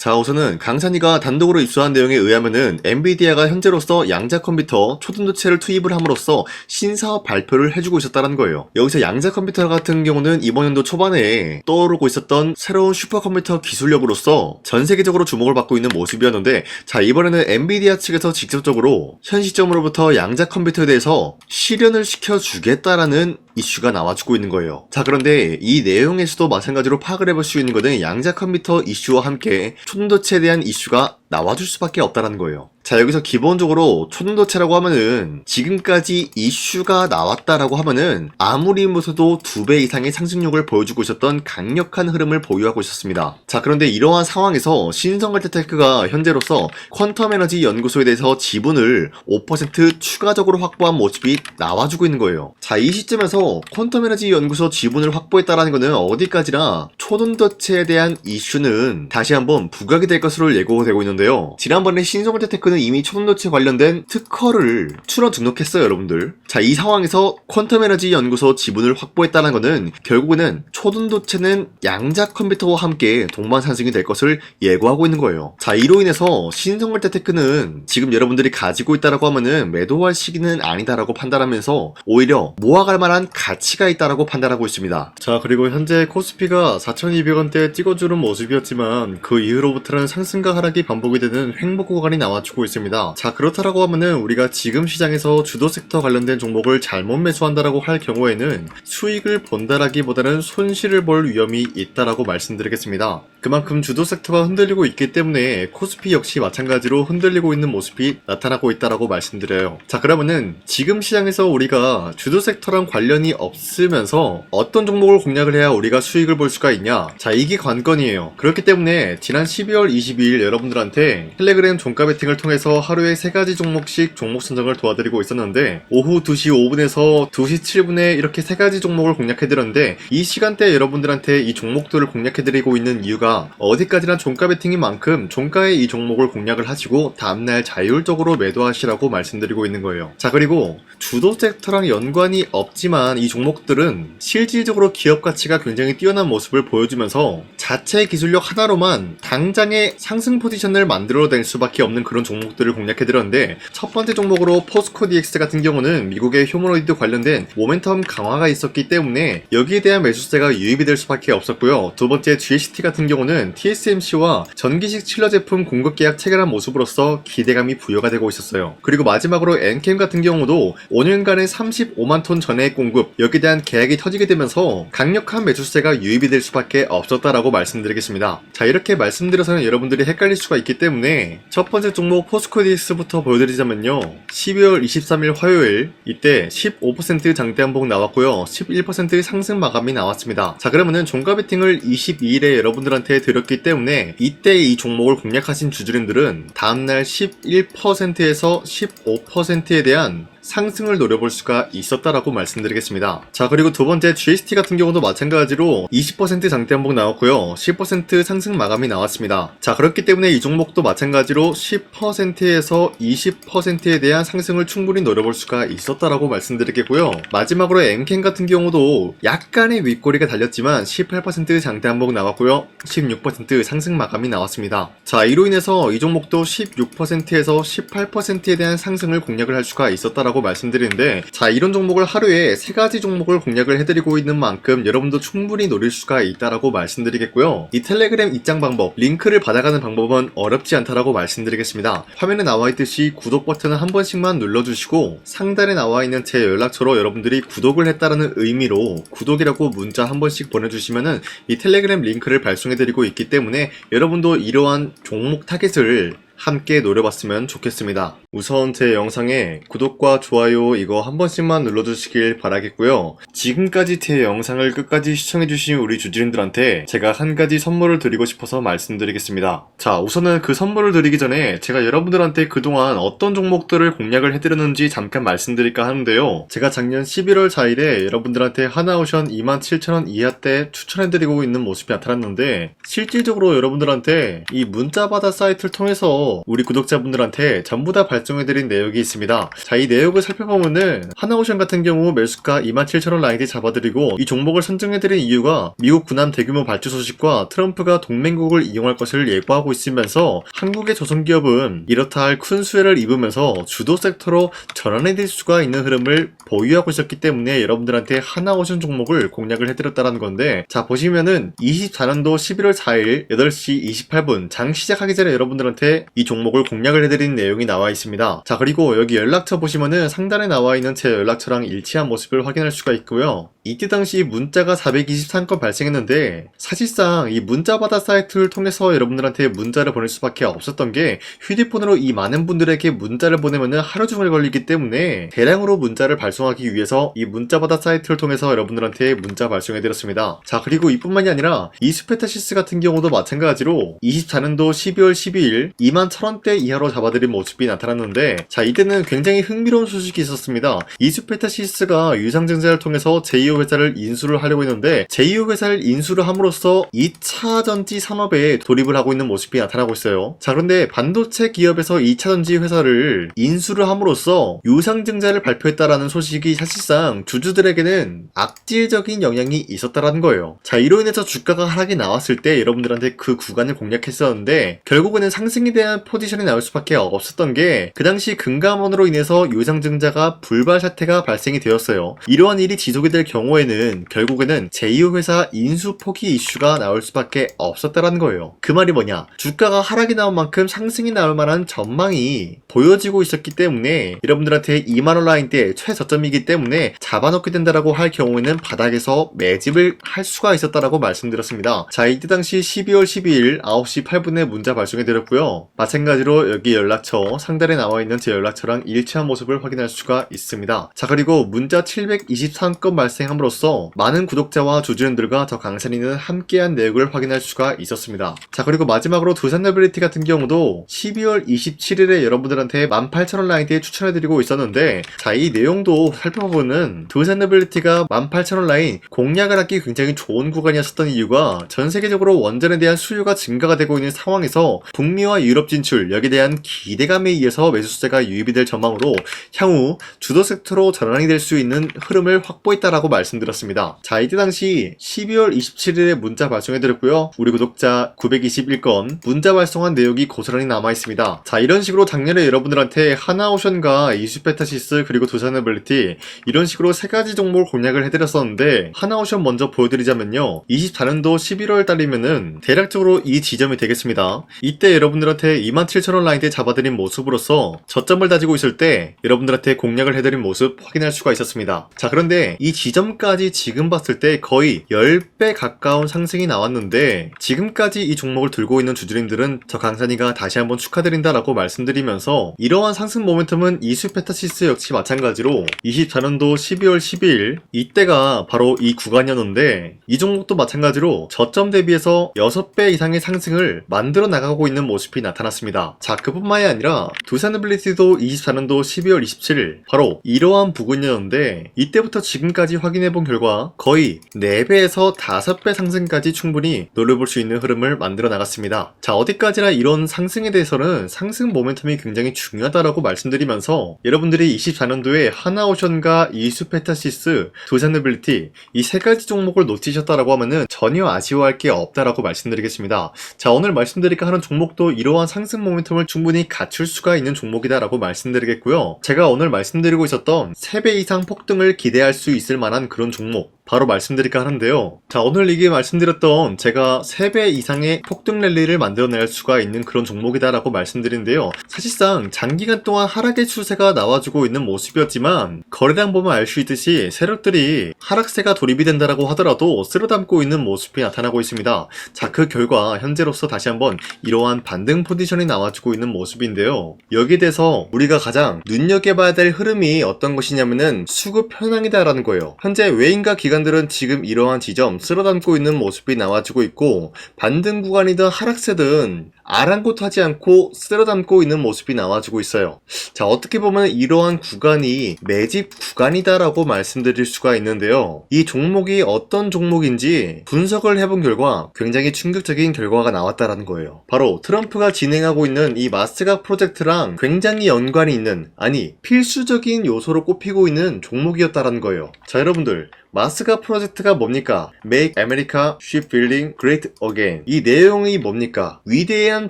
자, 우선은 강산이가 단독으로 입수한 내용에 의하면은 엔비디아가 현재로서 양자 컴퓨터 초등도체를 투입을 함으로써 신사업 발표를 해주고 있었다는 거예요. 여기서 양자 컴퓨터 같은 경우는 이번 연도 초반에 떠오르고 있었던 새로운 슈퍼컴퓨터 기술력으로서 전 세계적으로 주목을 받고 있는 모습이었는데, 자, 이번에는 엔비디아 측에서 직접적으로 현 시점으로부터 양자 컴퓨터에 대해서 실현을 시켜주겠다라는 이슈가 나와주고 있는 거예요. 자, 그런데 이 내용에서도 마찬가지로 파악을 해볼 수 있는 것은 양자 컴퓨터 이슈와 함께 초등도체에 대한 이슈가 나와줄 수밖에 없다는 거예요. 자, 여기서 기본적으로 초등도체라고 하면은 지금까지 이슈가 나왔다라고 하면은 아무리 무서도 2배 이상의 상승력을 보여주고 있었던 강력한 흐름을 보유하고 있었습니다. 자, 그런데 이러한 상황에서 신성알테테크가 현재로서 퀀텀 에너지 연구소에 대해서 지분을 5% 추가적으로 확보한 모습이 나와주고 있는 거예요. 자, 이 시점에서 퀀텀 에너지 연구소 지분을 확보했다라는 것은 어디까지나 초등도체에 대한 이슈는 다시 한번 부각이 될 것으로 예고되고 있는데요. 지난번에 신성알테테크는 이미 초등도체 관련된 특허를 출원 등록했어요, 여러분들. 자, 이 상황에서 퀀텀 에너지 연구소 지분을 확보했다는 것은 결국에는 초등도체는 양자 컴퓨터와 함께 동반 상승이 될 것을 예고하고 있는 거예요. 자, 이로 인해서 신성알테테크는 지금 여러분들이 가지고 있다라고 하면은 매도할 시기는 아니다라고 판단하면서 오히려 모아갈 만한 가치가 있다라고 판단하고 있습니다. 자, 그리고 현재 코스피가 4,200원대 찍어주는 모습이었지만 그 이후로부터는 상승과 하락이 반복이 되는 횡보 구간이 나와주고 있습니다. 자, 그렇다라고 하면은 우리가 지금 시장에서 주도 섹터 관련된 종목을 잘못 매수한다라고 할 경우에는 수익을 본다라기보다는 손실을 볼 위험이 있다라고 말씀드리겠습니다. 그만큼 주도 섹터가 흔들리고 있기 때문에 코스피 역시 마찬가지로 흔들리고 있는 모습이 나타나고 있다라고 말씀드려요. 자, 그러면은 지금 시장에서 우리가 주도 섹터랑 관련이 없으면서 어떤 종목을 공략을 해야 우리가 수익을 볼 수가 있냐? 자, 이게 관건이에요. 그렇기 때문에 지난 12월 22일 여러분들한테 텔레그램 종가 베팅을 통해서 하루에 3가지 종목씩 종목 선정을 도와드리고 있었는데, 오후 2시 5분에서 2시 7분에 이렇게 3가지 종목을 공략해드렸는데, 이 시간대에 여러분들한테 이 종목들을 공략해드리고 있는 이유가 어디까지나 종가 베팅인 만큼 종가에 이 종목을 공략을 하시고 다음날 자율적으로 매도하시라고 말씀드리고 있는 거예요. 자, 그리고 주도 섹터랑 연관이 없지만 이 종목들은 실질적으로 기업 가치가 굉장히 뛰어난 모습을 보여주면서 자체 기술력 하나로만 당장의 상승 포지션을 만들어낼 수밖에 없는 그런 종목들을 공략해드렸는데, 첫 번째 종목으로 포스코 DX 같은 경우는 미국의 휴머노이드 관련된 모멘텀 강화가 있었기 때문에 여기에 대한 매수세가 유입이 될 수밖에 없었고요. 두 번째 GCT 같은 경우는 TSMC와 전기식 칠러 제품 공급 계약 체결한 모습으로서 기대감이 부여가 되고 있었어요. 그리고 마지막으로 엔캠 같은 경우도 5년간의 35만 톤 전해액 공급, 여기에 대한 계약이 터지게 되면서 강력한 매수세가 유입이 될 수밖에 없었다라고 말씀드리겠습니다. 자, 이렇게 말씀드려서는 여러분들이 헷갈릴 수가 있기 때문에 첫 번째 종목 포스코 DX부터 보여드리자면요, 12월 23일 화요일 이때 15% 장대 한봉 나왔고요, 11% 상승 마감이 나왔습니다. 자, 그러면은 종가 베팅을 22일에 여러분들한테 드렸기 때문에 이때 이 종목을 공략하신 주주님들은 다음날 11%에서 15%에 대한 상승을 노려볼 수가 있었다라고 말씀드리겠습니다. 자, 그리고 두 번째 GST 같은 경우도 마찬가지로 20% 장대 한봉 나왔고요, 10% 상승 마감이 나왔습니다. 자, 그렇기 때문에 이 종목도 마찬가지로 10%에서 20%에 대한 상승을 충분히 노려볼 수가 있었다라고 말씀드리겠고요. 마지막으로 엔캠 같은 경우도 약간의 윗꼬리가 달렸지만 18% 장대 한봉 나왔고요, 16% 상승 마감이 나왔습니다. 자, 이로 인해서 이 종목도 16%에서 18%에 대한 상승을 공략을 할 수가 있었다라고 말씀드리는데, 자, 이런 종목을 하루에 3가지 종목을 공략을 해드리고 있는 만큼 여러분도 충분히 노릴 수가 있다라고 말씀드리겠고요. 이 텔레그램 입장 방법, 링크를 받아가는 방법은 어렵지 않다라고 말씀드리겠습니다. 화면에 나와있듯이 구독 버튼을 한 번씩만 눌러주시고 상단에 나와있는 제 연락처로 여러분들이 구독을 했다라는 의미로 구독이라고 문자 한 번씩 보내주시면은 이 텔레그램 링크를 발송해드리고 있기 때문에 여러분도 이러한 종목 타겟을 함께 노려봤으면 좋겠습니다. 우선 제 영상에 구독과 좋아요 이거 한 번씩만 눌러주시길 바라겠고요. 지금까지 제 영상을 끝까지 시청해주신 우리 주주님들한테 제가 한 가지 선물을 드리고 싶어서 말씀드리겠습니다. 자, 우선은 그 선물을 드리기 전에 제가 여러분들한테 그동안 어떤 종목들을 공략을 해드렸는지 잠깐 말씀드릴까 하는데요. 제가 작년 11월 4일에 여러분들한테 하나오션 27,000원 이하때 추천해드리고 있는 모습이 나타났는데, 실질적으로 여러분들한테 이 문자받아 사이트를 통해서 모습으로 우리 구독자분들한테 전부 다 발송해드린 내역이 있습니다. 자, 이 내역을 살펴보면은 하나오션 같은 경우 매수가 27,000원 라인에 잡아드리고 이 종목을 선정해드린 이유가 미국 군함 대규모 발주 소식과 트럼프가 동맹국을 이용할 것을 예고하고 있으면서 한국의 조선기업은 이렇다 할 큰 수혜를 입으면서 주도 섹터로 전환해질 수가 있는 흐름을 보유하고 있었기 때문에 여러분들한테 하나오션 종목을 공략을 해드렸다는 건데, 자 보시면은 24년도 11월 4일 8시 28분 장 시작하기 전에 여러분들한테 이 종목을 공략을 해드린 내용이 나와 있습니다. 자, 그리고 여기 연락처 보시면은 상단에 나와 있는 제 연락처랑 일치한 모습을 확인할 수가 있고요. 이때 당시 문자가 423건 발생했는데 사실상 이 문자받아 사이트를 통해서 여러분들한테 문자를 보낼 수밖에 없었던 게, 휴대폰으로 이 많은 분들에게 문자를 보내면은 하루 종일 걸리기 때문에 대량으로 문자를 발송하기 위해서 이 문자받아 사이트를 통해서 여러분들한테 문자 발송해드렸습니다. 자, 그리고 이뿐만이 아니라 이수페타시스 같은 경우도 마찬가지로 24년도 12월 12일 21,000원대 이하로 잡아드린 모습이 나타났는데, 자 이때는 굉장히 흥미로운 소식이 있었습니다. 이수페타시스가 유상증자를 통해서 제2호 회사를 인수를 하려고 했는데, 제2호 회사를 인수를 함으로써 2차 전지 산업에 돌입을 하고 있는 모습이 나타나고 있어요. 자, 그런데 반도체 기업에서 2차 전지 회사를 인수를 함으로써 유상증자를 발표했다라는 소식이 사실상 주주들에게는 악질적인 영향이 있었다라는 거예요. 자, 이로 인해서 주가가 하락이 나왔을 때 여러분들한테 그 구간을 공략했었는데, 결국에는 상승에 대한 포지션이 나올 수밖에 없었던 게, 그 당시 금감원으로 인해서 유상증자가 불발 사태가 발생이 되었어요. 이러한 일이 지속이 될 경우에는 결국에는 제2호 회사 인수 포기 이슈가 나올 수밖에 없었다라는 거예요. 그 말이 뭐냐, 주가가 하락이 나온 만큼 상승이 나올 만한 전망이 보여지고 있었기 때문에 여러분들한테 2만원 라인대 최저점이기 때문에 잡아놓게 된다라고 할 경우에는 바닥에서 매집을 할 수가 있었다라고 말씀드렸습니다. 자, 이때 당시 12월 12일 9시 8분에 문자 발송해드렸고요. 마찬가지로 여기 연락처 상단에 나와있는 제 연락처랑 일치한 모습을 확인할 수가 있습니다. 자, 그리고 문자 723건 발생함으로써 많은 구독자와 주주님들과 저 강산이는 함께한 내역을 확인할 수가 있었습니다. 자, 그리고 마지막으로 두산노빌리티 같은 경우도 12월 27일에 여러분들한테 18,000원 라인대에 추천해드리고 있었는데, 자, 이 내용도 살펴보면 두산노빌리티가 18,000원 라인 공략을 하기 굉장히 좋은 구간이었었던 이유가, 전 세계적으로 원전에 대한 수요가 증가가 되고 있는 상황에서 북미와 유럽 진출, 여기에 대한 기대감에 의해서 매수세가 유입이 될 전망으로 향후 주도 섹터로 전환이 될 수 있는 흐름을 확보했다라고 말씀드렸습니다. 자, 이때 당시 12월 27일에 문자 발송해드렸고요. 우리 구독자 921건 문자 발송한 내용이 고스란히 남아있습니다. 자, 이런 식으로 작년에 여러분들한테 하나오션과 이수페타시스 그리고 두산노빌리티 이런 식으로 세 가지 종목을 공략을 해드렸었는데, 하나오션 먼저 보여드리자면요, 24년도 11월 달이면은 대략적으로 이 지점이 되겠습니다. 이때 여러분들한테 27,000원 라인대 잡아드린 모습으로서 저점을 다지고 있을 때 여러분들한테 공략을 해드린 모습 확인할 수가 있었습니다. 자, 그런데 이 지점까지 지금 봤을 때 거의 10배 가까운 상승이 나왔는데, 지금까지 이 종목을 들고 있는 주주님들은 저 강산이가 다시 한번 축하드린다라고 말씀드리면서, 이러한 상승 모멘텀은 이수페타시스 역시 마찬가지로 24년도 12월 12일 이때가 바로 이 구간이었는데, 이 종목도 마찬가지로 저점 대비해서 6배 이상의 상승을 만들어 나가고 있는 모습이 나타났습니다. 자, 그뿐만이 아니라 두산노빌리티도 24년도 12월 27일 바로 이러한 부근이었는데, 이때부터 지금까지 확인해본 결과 거의 4배에서 5배 상승까지 충분히 노려볼 수 있는 흐름을 만들어 나갔습니다. 자, 어디까지나 이런 상승에 대해서는 상승 모멘텀이 굉장히 중요하다라고 말씀드리면서, 여러분들이 24년도에 하나오션과 이수페타시스, 두산노빌리티 이 세 가지 종목을 놓치셨다라고 하면은 전혀 아쉬워할 게 없다라고 말씀드리겠습니다. 자, 오늘 말씀드릴까 하는 종목도 이러한 상승 모멘텀을 충분히 갖출 수가 있는 종목이다라고 말씀드리겠고요. 제가 오늘 말씀드리고 있었던 3배 이상 폭등을 기대할 수 있을 만한 그런 종목 바로 말씀드릴까 하는데요. 자, 오늘 이게 말씀드렸던 제가 3배 이상의 폭등 랠리를 만들어낼 수가 있는 그런 종목이다라고 말씀드린데요. 사실상 장기간 동안 하락의 추세가 나와주고 있는 모습이었지만, 거래량 보면 알 수 있듯이 세력들이 하락세가 돌입이 된다라고 하더라도 쓸어담고 있는 모습이 나타나고 있습니다. 자, 그 결과 현재로서 다시 한번 이러한 반등 포지션이 나와주고 있는 모습인데요. 여기에 대해서 우리가 가장 눈여겨봐야 될 흐름이 어떤 것이냐면은 수급 현황이다라는 거예요. 현재 외인과 기관 기관들은 지금 이러한 지점 쓸어담고 있는 모습이 나와주고 있고, 반등 구간이든 하락세든 아랑곳하지 않고 쓸어담고 있는 모습이 나와주고 있어요. 자, 어떻게 보면 이러한 구간이 매집 구간이다라고 말씀드릴 수가 있는데요. 이 종목이 어떤 종목인지 분석을 해본 결과 굉장히 충격적인 결과가 나왔다라는 거예요. 바로 트럼프가 진행하고 있는 이 마스가 프로젝트랑 굉장히 연관이 있는, 아니 필수적인 요소로 꼽히고 있는 종목이었다라는 거예요. 자, 여러분들, 마스가 프로젝트가 뭡니까? Make America Shipbuilding Great Again. 이 내용이 뭡니까? 위대한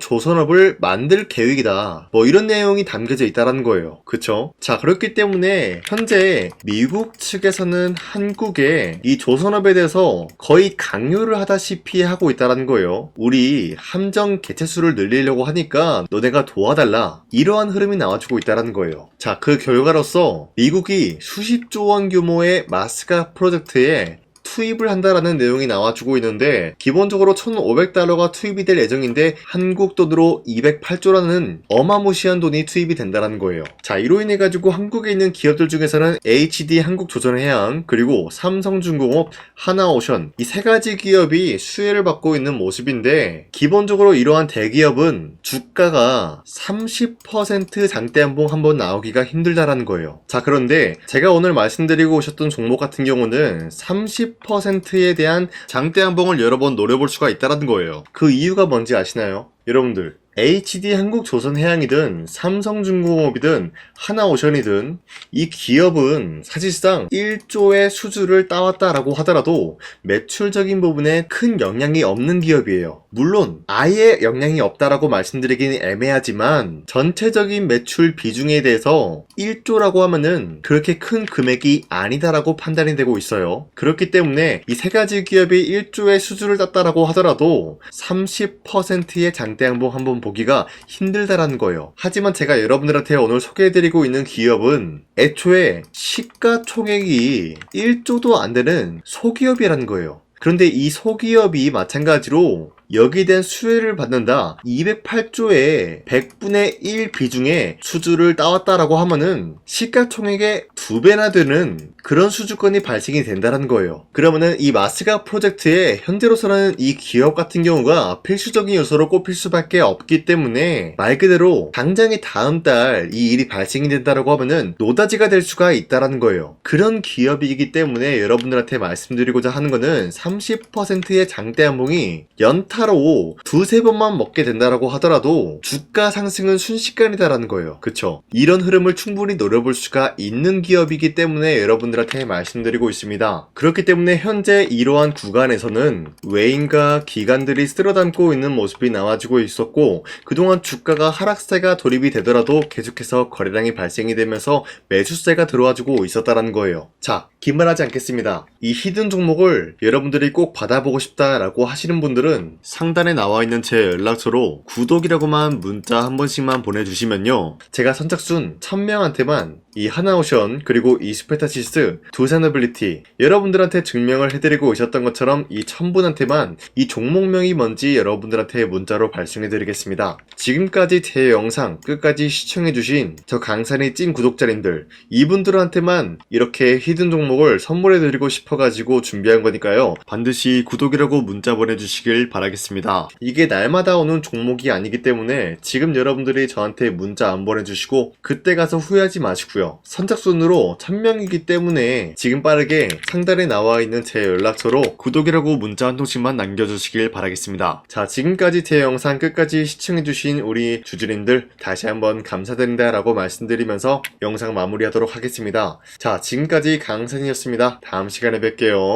조선업을 만들 계획이다. 뭐 이런 내용이 담겨져 있다는 거예요. 그쵸? 자, 그렇기 때문에 현재 미국 측에서는 한국에 이 조선업에 대해서 거의 강요를 하다시피 하고 있다는 거예요. 우리 함정 개체수를 늘리려고 하니까 너네가 도와달라. 이러한 흐름이 나와주고 있다는 거예요. 자, 그 결과로서 미국이 수십조 원 규모의 마스가 프로젝트에 투입을 한다라는 내용이 나와주고 있는데, 기본적으로 1,500달러가 투입이 될 예정인데 한국 돈으로 208조라는 어마무시한 돈이 투입이 된다는 거예요. 자, 이로 인해 가지고 한국에 있는 기업들 중에서는 HD 한국조선해양, 그리고 삼성중공업, 하나오션, 이 세 가지 기업이 수혜를 받고 있는 모습인데, 기본적으로 이러한 대기업은 주가가 30% 장대한봉 한번 나오기가 힘들다라는 거예요. 자, 그런데 제가 오늘 말씀드리고 오셨던 종목 같은 경우는 30%에 대한 장대한봉을 여러 번 노려볼 수가 있다는 거예요. 그 이유가 뭔지 아시나요? 여러분들, HD 한국조선해양이든 삼성중공업이든 하나오션이든 이 기업은 사실상 1조의 수주를 따왔다라고 하더라도 매출적인 부분에 큰 영향이 없는 기업이에요. 물론 아예 영향이 없다라고 말씀드리긴 애매하지만 전체적인 매출 비중에 대해서 1조라고 하면은 그렇게 큰 금액이 아니다라고 판단이 되고 있어요. 그렇기 때문에 이 세 가지 기업이 1조의 수주를 땄다라고 하더라도 30%의 장대양봉 한번 보기가 힘들다라는 거예요. 하지만 제가 여러분들한테 오늘 소개해드리고 있는 기업은 애초에 시가총액이 1조도 안 되는 소기업이라는 거예요. 그런데 이 소기업이 마찬가지로 여기에 대한 수혜를 받는다, 208조의 100분의 1 비중의 수주를 따왔다라고 하면은 시가총액의 2배나 되는 그런 수주권이 발생이 된다는 거예요. 그러면은 이 마스가 프로젝트에 현재로서는 이 기업 같은 경우가 필수적인 요소로 꼽힐 수밖에 없기 때문에 말 그대로 당장에 다음 달 이 일이 발생이 된다라고 하면은 노다지가 될 수가 있다라는 거예요. 그런 기업이기 때문에 여러분들한테 말씀드리고자 하는 거는 30%의 장대한봉이 연타로 두세 번만 먹게 된다라고 하더라도 주가 상승은 순식간이다라는 거예요. 그쵸? 이런 흐름을 충분히 노려볼 수가 있는 기업이기 때문에 여러분들한테 말씀드리고 있습니다. 그렇기 때문에 현재 이러한 구간에서는 외인과 기관들이 쓸어담고 있는 모습이 나와지고 있었고, 그동안 주가가 하락세가 돌입이 되더라도 계속해서 거래량이 발생이 되면서 매수세가 들어와주고 있었다는 거예요. 자, 긴말하지 않겠습니다. 이 히든 종목을 여러분들이 꼭 받아보고 싶다라고 하시는 분들은 상단에 나와 있는 제 연락처로 구독이라고만 문자 한 번씩만 보내주시면요, 제가 선착순 1000명한테만 이 하나오션 그리고 이 스페타시스 두산어빌리티 여러분들한테 증명을 해드리고 오셨던 것처럼 이 1000분한테만 이 종목명이 뭔지 여러분들한테 문자로 발송해드리겠습니다. 지금까지 제 영상 끝까지 시청해주신 저 강산의 찐 구독자님들, 이분들한테만 이렇게 히든 종목을 선물해드리고 싶어가지고 준비한 거니까요, 반드시 구독이라고 문자 보내주시길 바라겠습니다. 이게 날마다 오는 종목이 아니기 때문에 지금 여러분들이 저한테 문자 안 보내주시고 그때 가서 후회하지 마시고요, 선착순으로 1000명이기 때문에 지금 빠르게 상단에 나와 있는 제 연락처로 구독이라고 문자 한 통씩만 남겨주시길 바라겠습니다. 자, 지금까지 제 영상 끝까지 시청해주신 우리 주주님들 다시 한번 감사드린다 라고 말씀드리면서 영상 마무리하도록 하겠습니다. 자, 지금까지 강산이었습니다. 다음 시간에 뵐게요.